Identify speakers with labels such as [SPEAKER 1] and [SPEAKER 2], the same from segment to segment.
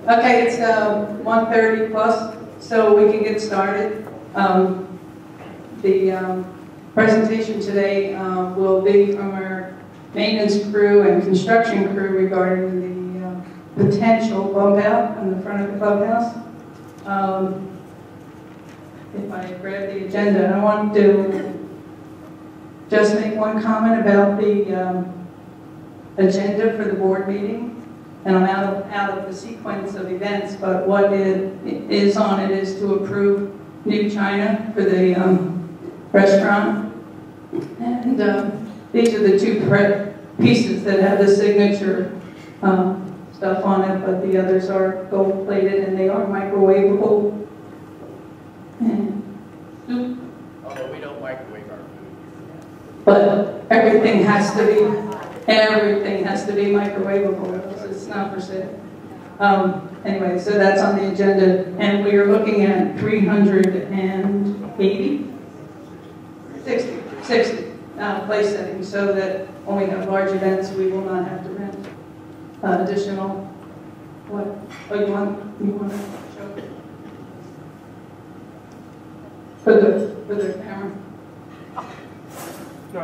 [SPEAKER 1] Okay, it's 1:30 plus, so we can get started. The presentation today will be from our maintenance crew and construction crew regarding the potential bump out on the front of the clubhouse. If I grab the agenda, I want to just make one comment about the agenda for the board meeting. And I'm out of the sequence of events, but what is on it is to approve new china for the restaurant. And these are the two pieces that have the signature stuff on it, but the others are gold plated and they are microwavable. And
[SPEAKER 2] although we don't microwave our food.
[SPEAKER 1] But everything has to be microwavable, else it's not for sale. Anyway, so that's on the agenda, and we are looking at 60 place settings, so that when we have large events, we will not have to rent additional. What? Oh, you want to show? For the camera.
[SPEAKER 3] No,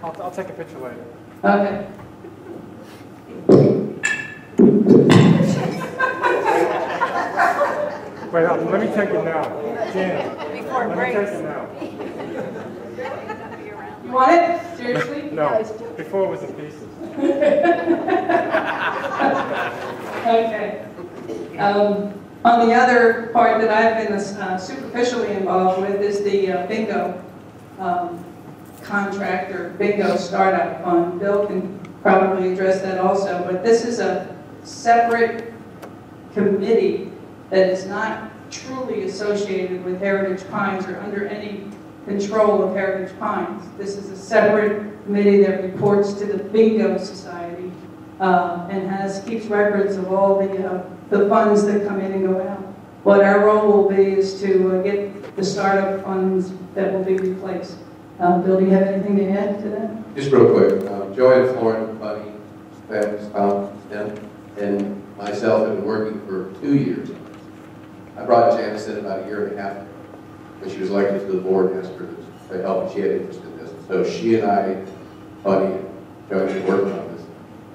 [SPEAKER 3] I'll take a picture later.
[SPEAKER 1] Okay.
[SPEAKER 3] Wait, let me take it now. Janet,
[SPEAKER 4] Before it
[SPEAKER 3] let
[SPEAKER 4] breaks.
[SPEAKER 3] me take it now.
[SPEAKER 1] You want it? Seriously?
[SPEAKER 3] No, before it was in pieces.
[SPEAKER 1] Okay. On the other part that I've been superficially involved with is the bingo contract or bingo startup fund. Bill can probably address that also, but this is a separate committee that is not truly associated with Heritage Pines or under any control of Heritage Pines. This is a separate committee that reports to the Bingo Society and keeps records of all the funds that come in and go out. What our role will be is to get the startup funds that will be replaced. Bill, do you have anything to add to that?
[SPEAKER 5] Just real quick, Joanne, Florence, Bunny, Tom, and myself have been working for 2 years. I brought Janice in about 1.5 years when she was elected to the board and asked her to help, and she had interest in this. So she and I, Bunny, and Joanne have been working on this.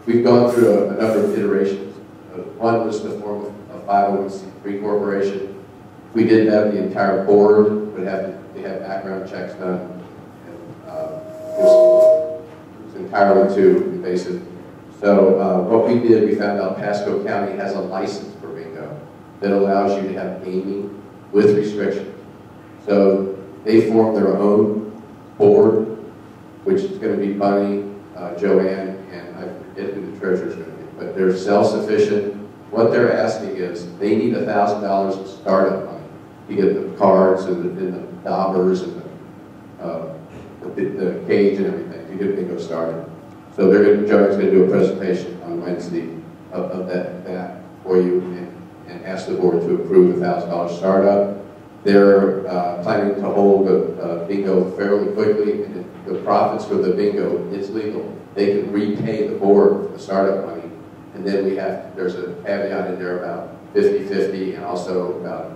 [SPEAKER 5] We've gone through a number of iterations. One was to form a 501c3 corporation. We did that, the entire board would have background checks done. It was entirely too invasive. So what we did, we found out Pasco County has a license for bingo that allows you to have gaming with restrictions. So they formed their own board, which is going to be Bunny, Joanne, and I forget who the treasurer's going to be, but they're self-sufficient. What they're asking is they need $1,000 of startup money to get the cards and the daubers and the cage and everything to get bingo started. So Joanne's going to do a presentation on Wednesday of that for you and ask the board to approve the $1,000 startup. They're planning to hold a bingo fairly quickly, and the profits for the bingo, it's legal. They can repay the board for the startup money, and then there's a caveat in there about 50-50 and also about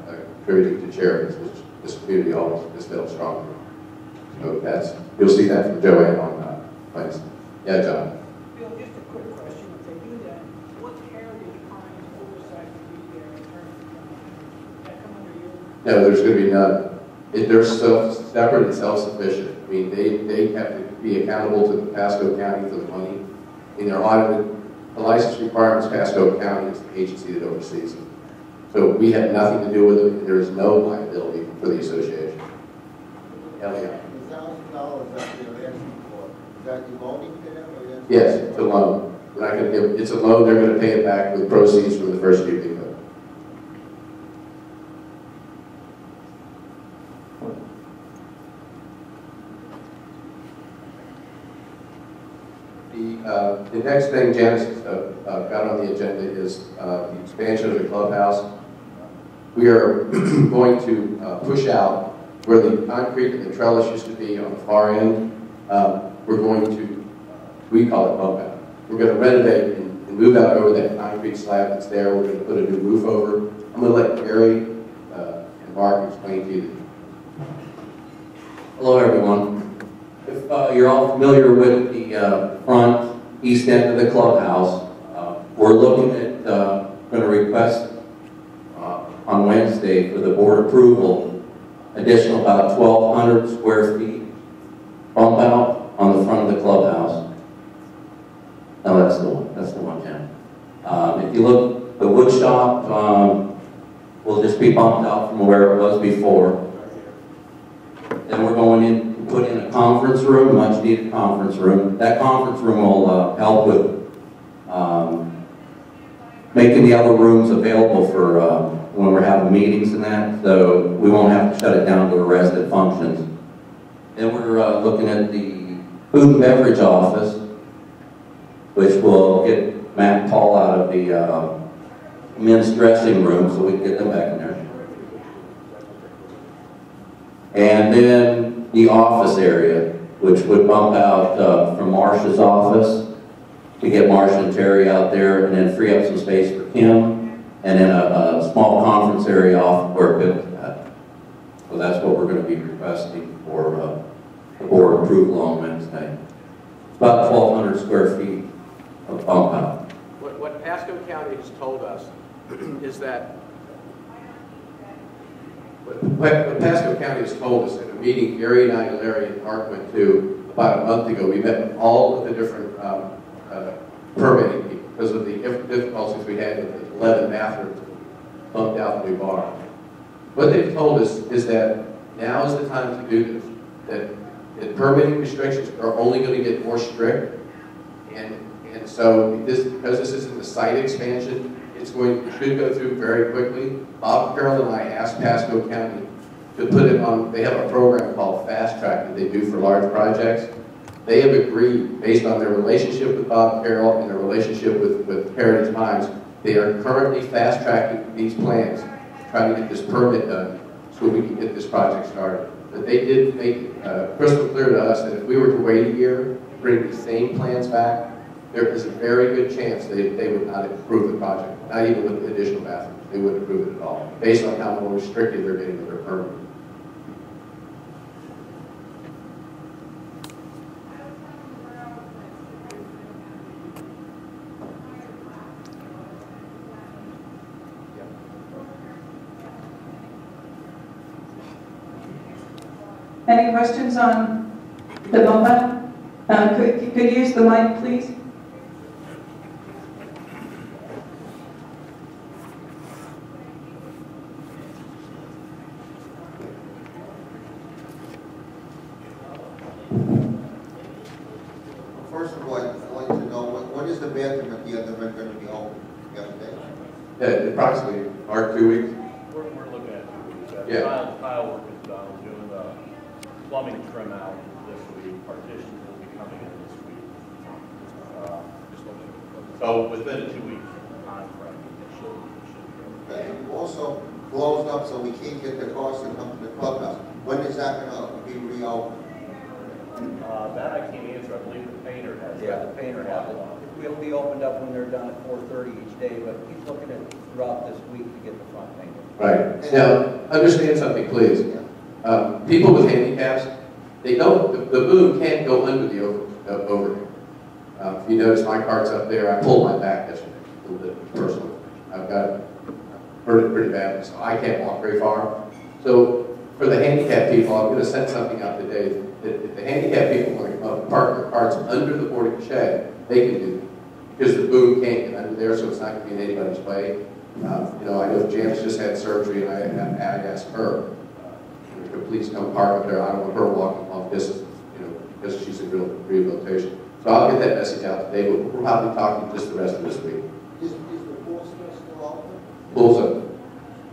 [SPEAKER 5] contributing to charities, which this community always is felt strongly. So you'll see that from Joanne on Wednesday. Yeah, John.
[SPEAKER 6] Bill, just a quick question. If they do that, what Heritage Pines oversight would be there in terms of that come under you?
[SPEAKER 5] No, there's going to be none. They're separate and self-sufficient. I mean, they have to be accountable to the Pasco County for the money. In their audited, the license requirements, Pasco County is the agency that oversees it. So we have nothing to do with it. There is no liability for the association. Elliot.
[SPEAKER 7] $1,000 that they're asking for, is that you loaning to them? Or
[SPEAKER 5] yes, it's a loan. We're not going to give, it's a loan, they're going to pay it back with proceeds from the first year bingo. The next thing Janice got on the agenda is the expansion of the clubhouse. We are going to push out where the concrete and the trellis used to be on the far end. We're going to, we call it bump out. We're going to renovate in move out over that concrete slab that's there. We're going to put a new roof over. I'm going to let Gary and Mark explain to you.
[SPEAKER 4] Hello, everyone. If you're all familiar with the front east end of the clubhouse, we're looking at going to request on Wednesday for the board approval additional about 1,200 square feet bump out on the front of the clubhouse. No, that's the one. That's the one, Jim. If you look, the wood shop will just be bumped out from where it was before. Then we're going in to put in a conference room, much needed conference room. That conference room will help with making the other rooms available for when we're having meetings and that, so we won't have to shut it down to resident functions. Then we're looking at the food and beverage office, which will get Matt and Paul out of the men's dressing room so we can get them back in there. And then the office area, which would bump out from Marcia's office to get Marcia and Terry out there, and then free up some space for Kim, and then a small conference area off where Bill's at. So that's what we're going to be requesting for the board approval on Wednesday. It's about 1,200 square feet of bump out.
[SPEAKER 2] What Pasco County has told us is that
[SPEAKER 5] What Pasco County has told us in a meeting Gary and I, Larry, and Mark went to about a month ago, we met with all of the different permitting people because of the difficulties we had with the 11 bathrooms bumped out the new bar. What they've told us is that now is the time to do this, that permitting restrictions are only going to get more strict, and so because this isn't a site expansion, it should go through very quickly. Bob Carroll and I asked Pasco County to put it on, they have a program called Fast Track that they do for large projects. They have agreed, based on their relationship with Bob Carroll and their relationship with Heritage Mines, they are currently fast tracking these plans, trying to get this permit done so we can get this project started. But they did make it crystal clear to us that if we were to wait a year to bring the same plans back, there is a very good chance they would not approve the project, not even with the additional bathrooms. They wouldn't approve it at all, based on how more restricted they're getting with their permit.
[SPEAKER 1] Any questions on the bump out? Could you use the mic, please?
[SPEAKER 7] First of all, I'd like to know, when is the bathroom at the other end going to be open? You have a date?
[SPEAKER 5] Yeah, approximately, Mark, 2 weeks.
[SPEAKER 8] We're looking at 2 weeks.
[SPEAKER 5] Yeah.
[SPEAKER 8] Tile work is done. We're doing the plumbing trim out this week. Partitions will be coming in this week. So within a 2-week time frame, it should be
[SPEAKER 7] Okay. Also closed up so we can't get the cars to come to the clubhouse. When is that going to be reopened?
[SPEAKER 8] that I can't answer. I believe the painter has.
[SPEAKER 9] Yeah, the painter has it. It'll be opened up when they're done at 4:30 each day, but he's looking at throughout this week to get the front painted.
[SPEAKER 5] Right. Now, understand something, please. People with handicaps, they don't, the boom can't go under the overhang. If you notice my cart's up there, I pulled my back yesterday, a little bit personal. I've got hurt it pretty badly, so I can't walk very far. So for the handicapped people, I'm going to send something out today. If the handicapped people want to come up and park their carts under the boarding shed, they can do it. Because the boom can't get under there, so it's not going to be in anybody's way. You know, I know Janice just had surgery, and I asked her, to please come park up there. I don't want her walking long distance, you know, because she's in rehabilitation. So I'll get that message out today, but we're probably talking just the rest of this week.
[SPEAKER 7] Is the pool still open?
[SPEAKER 5] Pool's open.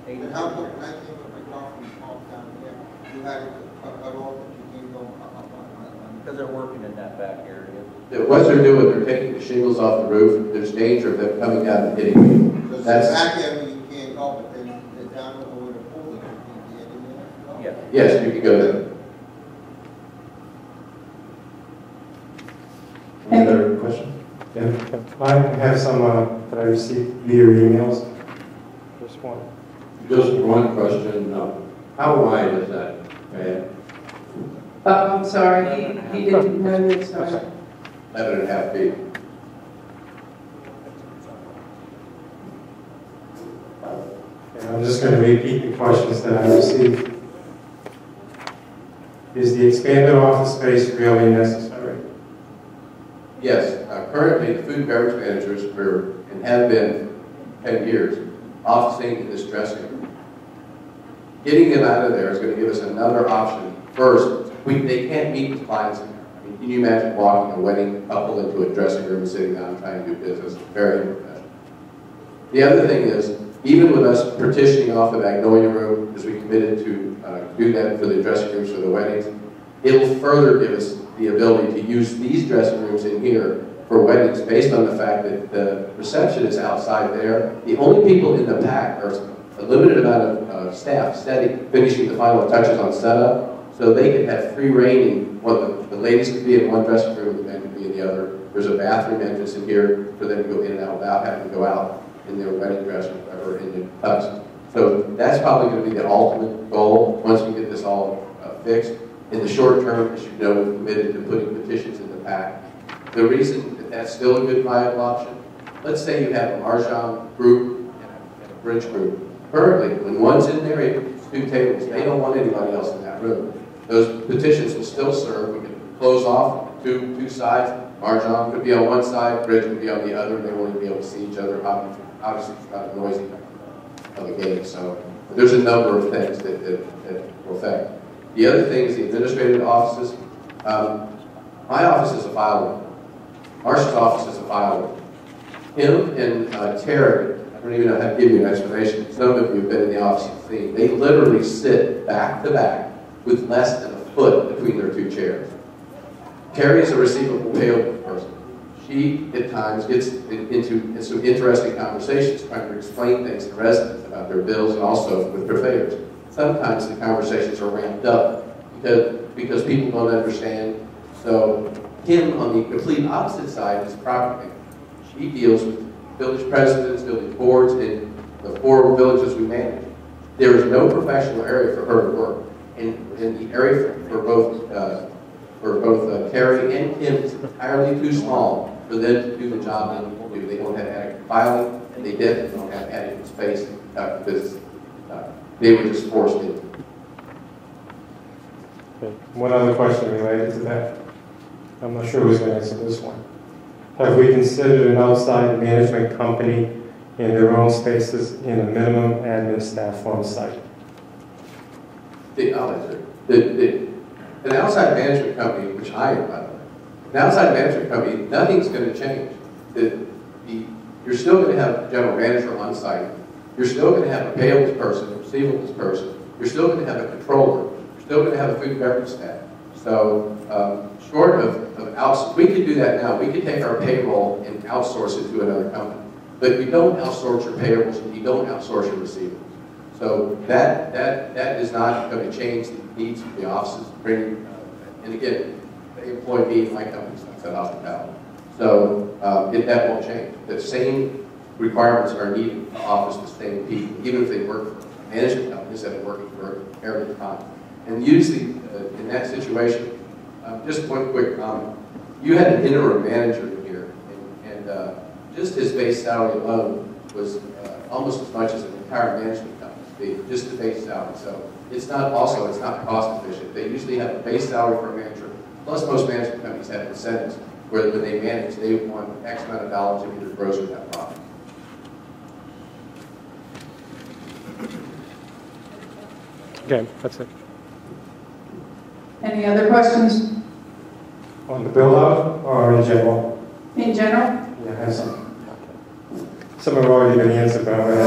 [SPEAKER 7] And how come when I came with my car from home down here, you had it cut off and you can't go up on?
[SPEAKER 9] Because they're working in that back area.
[SPEAKER 5] What they're doing, they're taking the shingles off the roof. There's danger of them coming down and hitting people.
[SPEAKER 7] So
[SPEAKER 5] That's,
[SPEAKER 7] back area you can't go, but then down where the pool is, you can't get in there?
[SPEAKER 9] Yeah.
[SPEAKER 5] yes, you can go there.
[SPEAKER 10] Any other questions?
[SPEAKER 3] Yeah, I have some that I received via emails. Just one.
[SPEAKER 10] Just one question, how wide is that pad?
[SPEAKER 1] I'm sorry, he didn't know this, sorry.
[SPEAKER 5] 11.5 feet.
[SPEAKER 3] And I'm just going to repeat the questions that I received. Is the expanded office space really necessary?
[SPEAKER 5] Yes, currently the food and beverage managers were, and have been 10 years, officing in this dressing room. Getting them out of there is going to give us another option. First, they can't meet with clients in there. I mean, can you imagine walking a wedding couple into a dressing room and sitting down and trying to do business? Very unprofessional. The other thing is, even with us partitioning off the Magnolia room, as we committed to do that for the dressing rooms for the weddings, it will further give us the ability to use these dressing rooms in here for weddings based on the fact that the reception is outside there. The only people in the back are a limited amount of staff finishing the final touches on setup, so they could have free reigning. The ladies could be in one dressing room, the men could be in the other. There's a bathroom entrance in here for them to go in and out without having to go out in their wedding dress or in their tux. So that's probably going to be the ultimate goal once we get this all fixed. In the short term, as you know, we've committed to putting petitions in the pack. The reason that that's still a good viable option, let's say you have a Mahjong group and a bridge group. Currently, when one's in there, it's 2 tables. They don't want anybody else in that room. Those petitions will still serve. We can close off two sides. Mahjong could be on one side, bridge could be on the other. They won't even be able to see each other. Obviously, it's not noisy of the game. So there's a number of things that will affect. The other thing is the administrative offices. My office is a file room. Marcia's office is a file room. Him and Terry, I don't even know how to give you an explanation. Some of you have been in the office and seen. They literally sit back to back with less than a foot between their 2 chairs. Terry is a receivable payable person. She, at times, gets into some interesting conversations trying to explain things to residents about their bills and also with purveyors. Sometimes the conversations are ramped up because people don't understand. So him on the complete opposite side is property. She deals with village presidents, village boards, and the 4 villages we manage. There is no professional area for her to work. And the area for both Terry and Kim is entirely too small for them to do the job they need to do. They don't have adequate filing, and they definitely don't have adequate space to conduct business. They were just forced in.
[SPEAKER 3] Okay. One other question related to that. I'm not sure who's going to answer this one. Have we considered an outside management company in their own spaces in a minimum admin staff on site?
[SPEAKER 5] An outside management company, which I am, by the way, an outside management company, nothing's going to change. You're still going to have a general manager on site. You're still going to have a payables person, a receivables person. You're still going to have a controller. You're still going to have a food and beverage staff. So short of outsourcing, we could do that now. We could take our payroll and outsource it to another company. But you don't outsource your payables and you don't outsource your receivables. So that is not going to change the needs of the offices. And again, they employ me in my company, so I said hospitality. So that won't change. The same requirements are needed to office the same people, even if they work for management companies that are working for a period of time. And usually, in that situation, just one quick comment. You had an interim manager in here, and just his base salary alone was almost as much as an entire management company, just the base salary. So it's not cost efficient. They usually have a base salary for a manager, plus most management companies have incentives where when they manage, they want X amount of dollars in either gross or net profit.
[SPEAKER 3] Okay, that's it.
[SPEAKER 1] Any other questions?
[SPEAKER 3] On the build-out or in general?
[SPEAKER 1] In general?
[SPEAKER 3] Yeah, I have some. Some have already been answered, but I'm going to